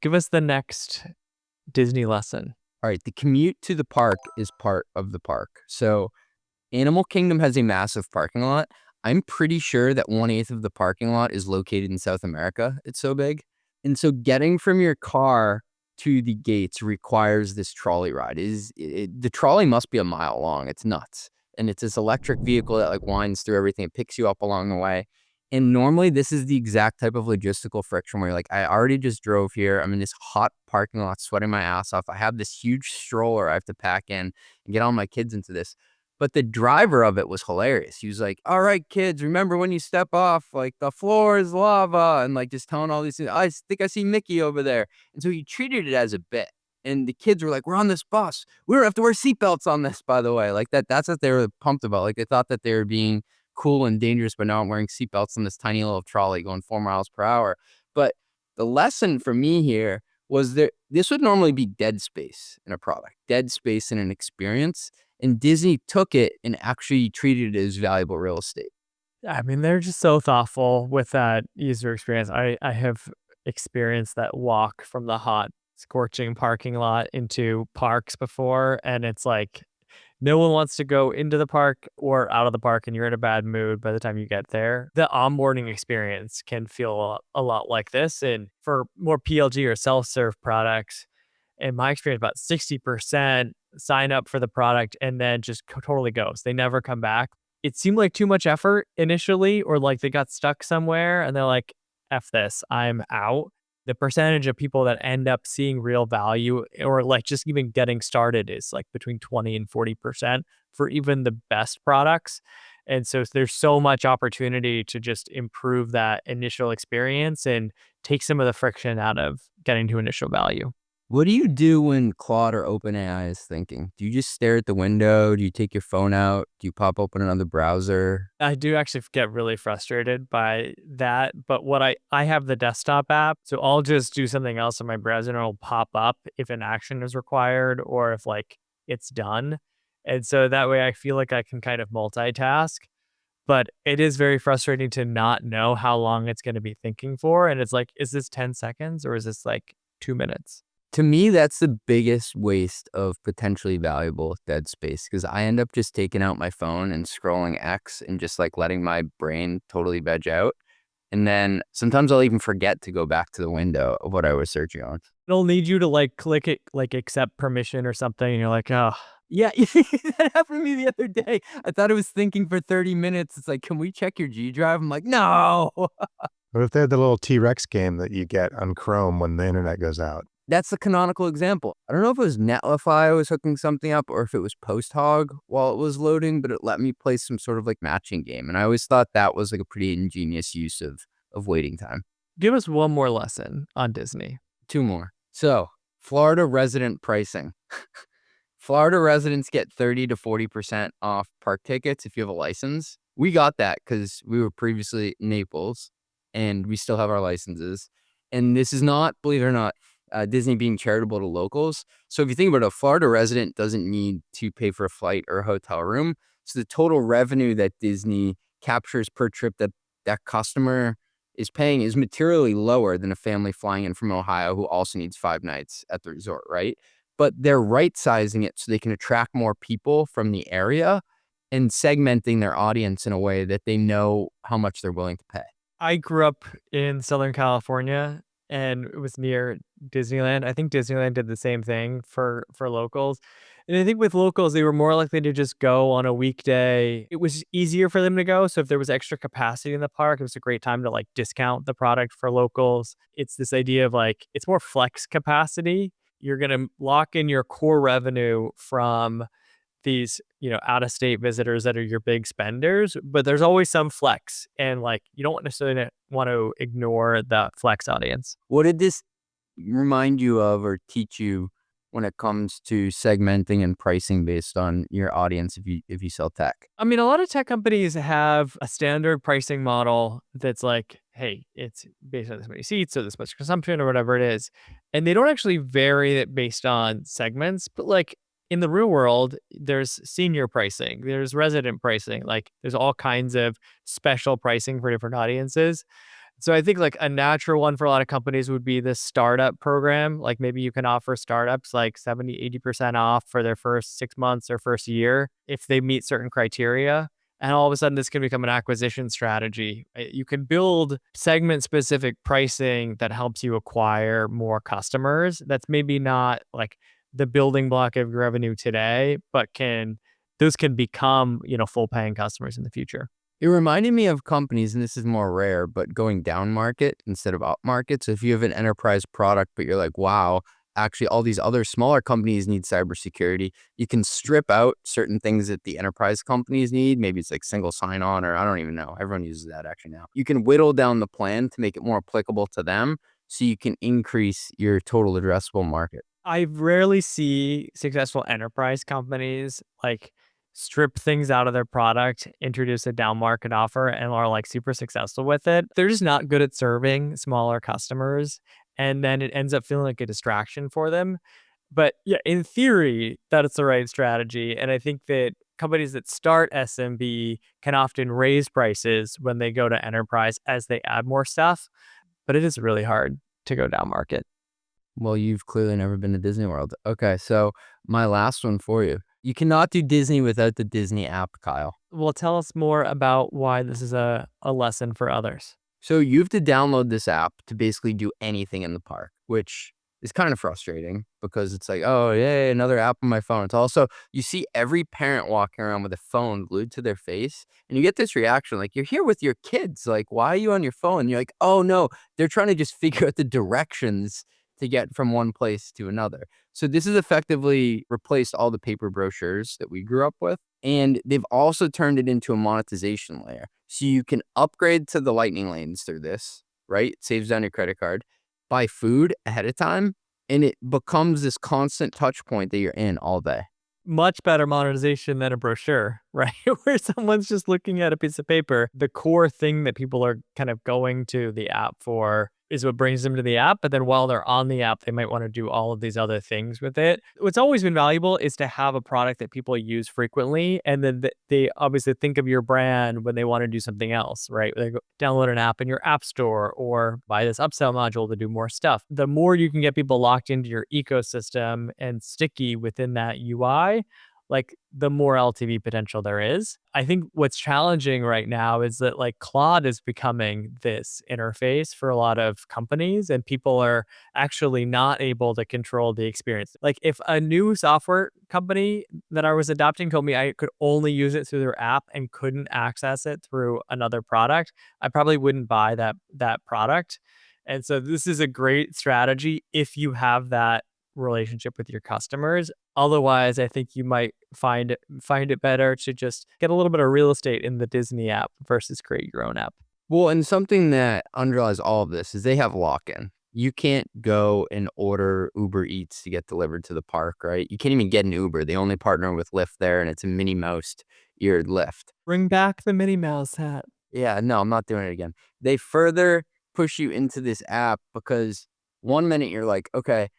Give us the next Disney lesson. All right, the commute to the park is part of the park. So Animal Kingdom has a massive parking lot. I'm pretty sure that 1/8 of the parking lot is located in South America. It's so big. And so getting from your car to the gates requires this trolley ride. The trolley must be a mile long. It's nuts. And it's this electric vehicle that like winds through everything. It picks you up along the way. And normally this is the exact type of logistical friction where you're like, I already just drove here. I'm in this hot parking lot, sweating my ass off. I have this huge stroller I have to pack in and get all my kids into this. But the driver of it was hilarious. He was like, all right, kids, remember when you step off, like the floor is lava, and like just telling all these things. I think I see Mickey over there. And so he treated it as a bit. And the kids were like, we're on this bus. We don't have to wear seatbelts on this, by the way. Like that's what they were pumped about. Like they thought that they were being cool and dangerous, but now I'm wearing seatbelts on this tiny little trolley going 4 miles per hour. But the lesson for me here was that this would normally be dead space in a product, dead space in an experience. And Disney took it and actually treated it as valuable real estate. I mean, they're just so thoughtful with that user experience. I have experienced that walk from the hot, scorching parking lot into parks before, and it's like no one wants to go into the park or out of the park, and you're in a bad mood by the time you get there. The onboarding experience can feel a lot like this. And for more PLG or self-serve products, in my experience, about 60% sign up for the product and then just totally goes. They never come back. It seemed like too much effort initially, or like they got stuck somewhere and they're like, F this, I'm out. The percentage of people that end up seeing real value or like just even getting started is like between 20 and 40% for even the best products. And so there's so much opportunity to just improve that initial experience and take some of the friction out of getting to initial value. What do you do when Claude or OpenAI is thinking? Do you just stare at the window? Do you take your phone out? Do you pop open another browser? I do actually get really frustrated by that. But I have the desktop app, so I'll just do something else in my browser and it'll pop up if an action is required or if like it's done. And so that way I feel like I can kind of multitask. But it is very frustrating to not know how long it's going to be thinking for. And it's like, is this 10 seconds or is this like 2 minutes? To me, that's the biggest waste of potentially valuable dead space because I end up just taking out my phone and scrolling X and just like letting my brain totally veg out. And then sometimes I'll even forget to go back to the window of what I was searching on. It'll need you to like click it, like accept permission or something. And you're like, oh, yeah, that happened to me the other day. I thought it was thinking for 30 minutes. It's like, can we check your G drive? I'm like, no. What if they had the little T-Rex game that you get on Chrome when the internet goes out? That's the canonical example. I don't know if it was Netlify was hooking something up or if it was PostHog while it was loading, but it let me play some sort of like matching game. And I always thought that was like a pretty ingenious use of waiting time. Give us one more lesson on Disney. 2 more. So Florida resident pricing. Florida residents get 30 to 40% off park tickets if you have a license. We got that because we were previously in Naples and we still have our licenses. And this is not, believe it or not, Disney being charitable to locals. So if you think about it, a Florida resident doesn't need to pay for a flight or a hotel room. So the total revenue that Disney captures per trip that that customer is paying is materially lower than a family flying in from Ohio who also needs 5 nights at the resort, right? But they're right sizing it so they can attract more people from the area and segmenting their audience in a way that they know how much they're willing to pay. I grew up in Southern California and it was near Disneyland. I think Disneyland did the same thing for locals. And I think with locals, they were more likely to just go on a weekday. It was easier for them to go. So if there was extra capacity in the park, it was a great time to like discount the product for locals. It's this idea of like, it's more flex capacity. You're going to lock in your core revenue from these, out of state visitors that are your big spenders, but there's always some flex. And like, you don't necessarily want to ignore the flex audience. What did this remind you of or teach you when it comes to segmenting and pricing based on your audience if you sell tech? I mean, a lot of tech companies have a standard pricing model that's like, hey, it's based on this many seats or this much consumption or whatever it is. And they don't actually vary it based on segments, but like in the real world, there's senior pricing, there's resident pricing, like there's all kinds of special pricing for different audiences. So I think like a natural one for a lot of companies would be this startup program. Like maybe you can offer startups like 70, 80% off for their first 6 months or first year if they meet certain criteria. And all of a sudden, this can become an acquisition strategy. You can build segment specific pricing that helps you acquire more customers. That's maybe not like the building block of your revenue today, but those can become, full paying customers in the future. It reminded me of companies, and this is more rare, but going down market instead of up market. So if you have an enterprise product, but you're like, wow, actually all these other smaller companies need cybersecurity, you can strip out certain things that the enterprise companies need. Maybe it's like single sign-on, or I don't even know. Everyone uses that actually now. You can whittle down the plan to make it more applicable to them so you can increase your total addressable market. I rarely see successful enterprise companies like strip things out of their product, introduce a down market offer, and are like super successful with it. They're just not good at serving smaller customers. And then it ends up feeling like a distraction for them. But yeah, in theory, that is the right strategy. And I think that companies that start SMB can often raise prices when they go to enterprise as they add more stuff. But it is really hard to go down market. Well, you've clearly never been to Disney World. Okay, so my last one for you. You cannot do Disney without the Disney app, Kyle. Well, tell us more about why this is a lesson for others. So you have to download this app to basically do anything in the park, which is kind of frustrating because it's like, oh, yay, another app on my phone. It's also, you see every parent walking around with a phone glued to their face, and you get this reaction like, you're here with your kids. Like, why are you on your phone? You're like, oh, no, they're trying to just figure out the directions to get from one place to another. So this has effectively replaced all the paper brochures that we grew up with. And they've also turned it into a monetization layer. So you can upgrade to the lightning lanes through this, right? It saves down your credit card, buy food ahead of time, and it becomes this constant touch point that you're in all day. Much better monetization than a brochure, right? Where someone's just looking at a piece of paper. The core thing that people are kind of going to the app for is what brings them to the app. But then while they're on the app, they might want to do all of these other things with it. What's always been valuable is to have a product that people use frequently. And then they obviously think of your brand when they want to do something else, right? They go download an app in your app store or buy this upsell module to do more stuff. The more you can get people locked into your ecosystem and sticky within that UI, like the more LTV potential there is. I think what's challenging right now is that like Claude is becoming this interface for a lot of companies and people are actually not able to control the experience. Like if a new software company that I was adopting told me I could only use it through their app and couldn't access it through another product, I probably wouldn't buy that product. And so this is a great strategy if you have that relationship with your customers. Otherwise, I think you might find it better to just get a little bit of real estate in the Disney app versus create your own app. Well, and something that underlies all of this is they have lock-in. You can't go and order Uber Eats to get delivered to the park, right? You can't even get an Uber. They only partner with Lyft there, and it's a Minnie Mouse eared Lyft. Bring back the Minnie Mouse hat. Yeah, no, I'm not doing it again. They further push you into this app because one minute you're like, okay,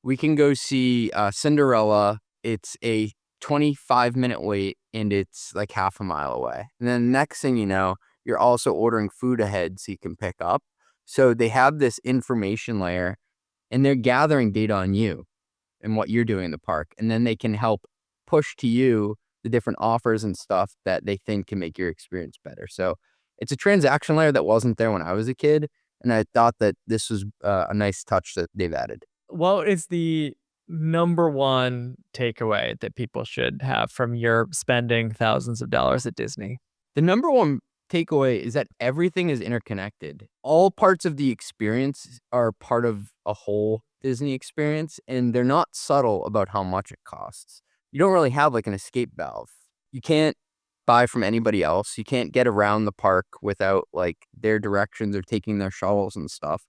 we can go see Cinderella. It's a 25-minute wait and it's like half a mile away. And then next thing you know, you're also ordering food ahead so you can pick up. So they have this information layer and they're gathering data on you and what you're doing in the park. And then they can help push to you the different offers and stuff that they think can make your experience better. So it's a transaction layer that wasn't there when I was a kid. And I thought that this was a nice touch that they've added. What is the number one takeaway that people should have from your spending thousands of dollars at Disney? The number one takeaway is that everything is interconnected. All parts of the experience are part of a whole Disney experience, and they're not subtle about how much it costs. You don't really have like an escape valve. You can't buy from anybody else. You can't get around the park without like their directions or taking their shovels and stuff.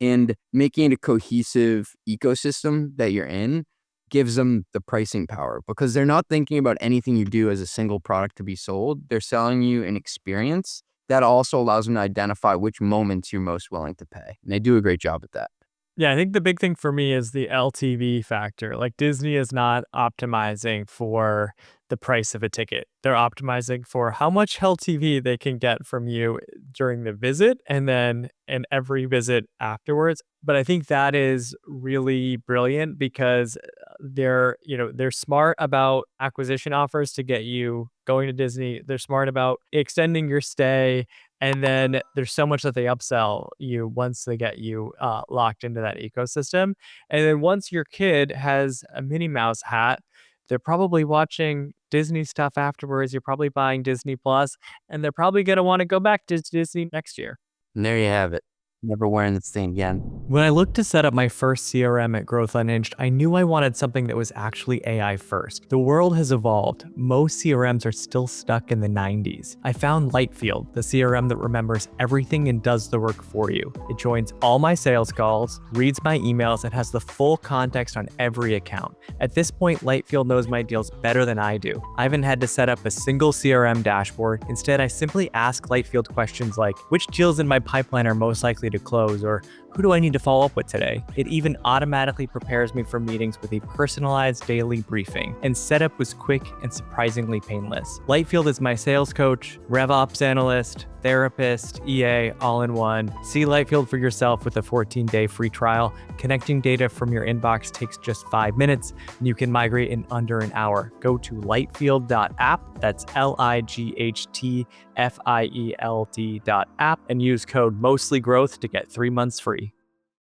And making it a cohesive ecosystem that you're in gives them the pricing power because they're not thinking about anything you do as a single product to be sold. They're selling you an experience that also allows them to identify which moments you're most willing to pay. And they do a great job at that. Yeah, I think the big thing for me is the LTV factor. Like Disney is not optimizing for the price of a ticket. They're optimizing for how much LTV they can get from you during the visit and then in every visit afterwards. But I think that is really brilliant because they're smart about acquisition offers to get you going to Disney. They're smart about extending your stay, and then there's so much that they upsell you once they get you locked into that ecosystem. And then once your kid has a Minnie Mouse hat, they're probably watching Disney stuff afterwards. You're probably buying Disney Plus, and they're probably going to want to go back to Disney next year. And there you have it. Never wearing this thing again. When I looked to set up my first CRM at Growth Unhinged, I knew I wanted something that was actually AI first. The world has evolved. Most CRMs are still stuck in the 90s. I found Lightfield, the CRM that remembers everything and does the work for you. It joins all my sales calls, reads my emails, and has the full context on every account. At this point, Lightfield knows my deals better than I do. I haven't had to set up a single CRM dashboard. Instead, I simply ask Lightfield questions like, which deals in my pipeline are most likely to close, or who do I need to follow up with today? It even automatically prepares me for meetings with a personalized daily briefing, and setup was quick and surprisingly painless. Lightfield is my sales coach, RevOps analyst, therapist, EA, all in one. See Lightfield for yourself with a 14-day free trial. Connecting data from your inbox takes just 5 minutes, and you can migrate in under an hour. Go to lightfield.app, that's LIGHTFIELD.app, and use code MOSTLYGROWTH to get 3 months free.